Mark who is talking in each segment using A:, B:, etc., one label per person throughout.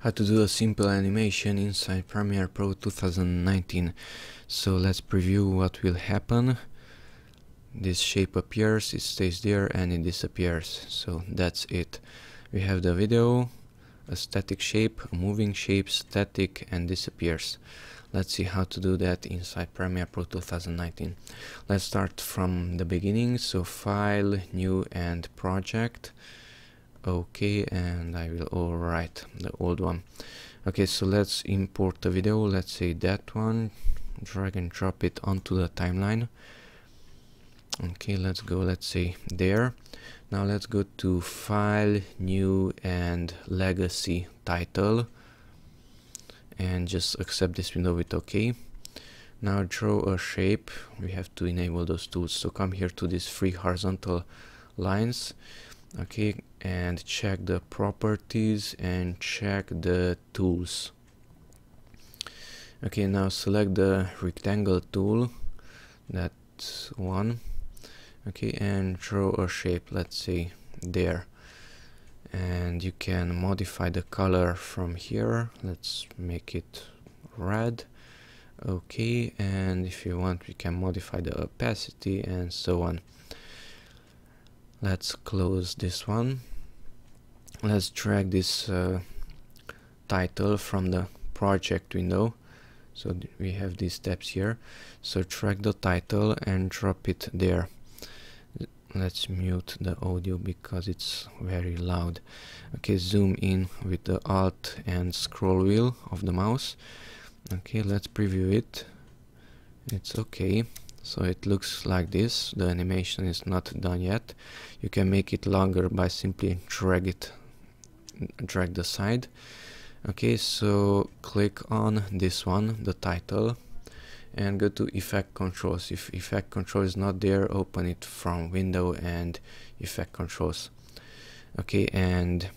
A: How to do a simple animation inside Premiere Pro 2019. So let's preview what will happen. This shape appears, it stays there, and it disappears. So that's it. We have the video, a static shape, a moving shape, static, and disappears. Let's see how to do that inside Premiere Pro 2019. Let's start from the beginning. So File, New, and Project. Okay, and I will overwrite the old one. Okay, so let's import the video. Let's say that one. Drag and drop it onto the timeline. Okay, let's go, let's say there. Now let's go to File, New, and Legacy Title, and just accept this window with OK. Now draw a shape. We have to enable those tools, so come here to these three horizontal lines. Okay, and check the properties and check the tools. Okay, now select the rectangle tool, that one. Okay, and draw a shape, let's say there, and you can modify the color from here. Let's make it red. Okay, and if you want, we can modify the opacity and so on. Let's close this one. Let's drag this title from the project window. So we have these steps here. So drag the title and drop it there. Let's mute the audio because it's very loud. Okay, zoom in with the Alt and scroll wheel of the mouse. Okay, let's preview it. It's okay. So it looks like this. The animation is not done yet. You can make it longer by simply drag the side. Okay, so click on this one, the title, and go to Effect Controls. If Effect Control is not there, open it from Window and Effect Controls. Okay, and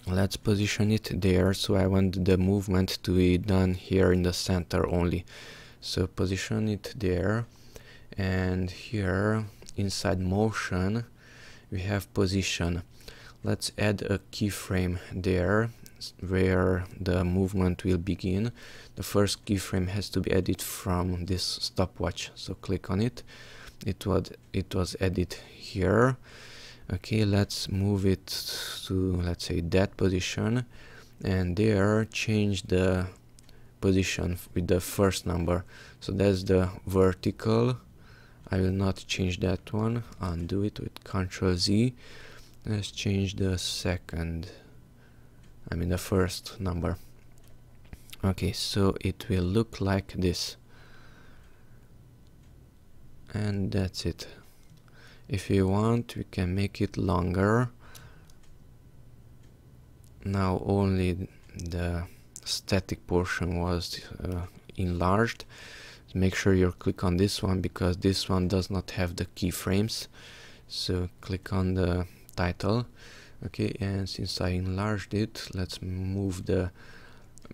A: let's position it there. So I want the movement to be done here in the center only. So position it there, and here inside motion we have position. Let's add a keyframe there where the movement will begin. The first keyframe has to be added from this stopwatch, so click on it. It was added here. Okay, let's move it to, let's say, that position, and there change the position with the first number. So that's the vertical. I will not change that one. Undo it with Ctrl Z. Let's change the the first number. Okay, so it will look like this, and that's it. If you want, we can make it longer. Now only the static portion was enlarged. Make sure you click on this one because this one does not have the keyframes. So click on the title. Okay, and since I enlarged it, let's move the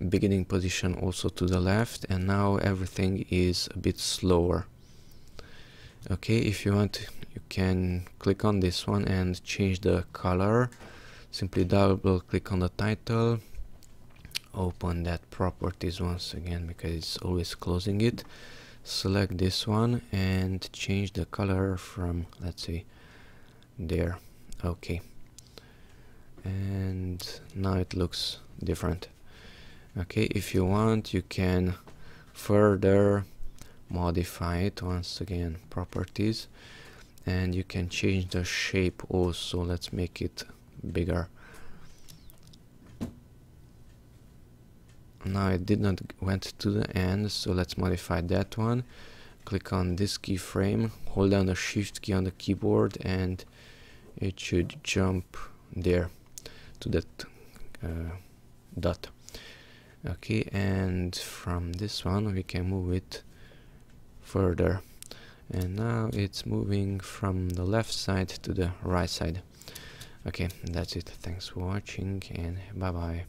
A: beginning position also to the left, and now everything is a bit slower. Okay, if you want, you can click on this one and change the color. Simply double click on the title, open that properties once again because it's always closing it. Select this one and change the color from, let's say, there. Okay, and now it looks different. Okay, if you want, you can further modify it. Once again, properties, and you can change the shape also. Let's make it bigger. Now it did not went to the end, so let's modify that one. Click on this keyframe, hold down the Shift key on the keyboard, and it should jump there to that dot. Okay, and from this one we can move it further, and now it's moving from the left side to the right side. Okay, that's it. Thanks for watching, and bye bye.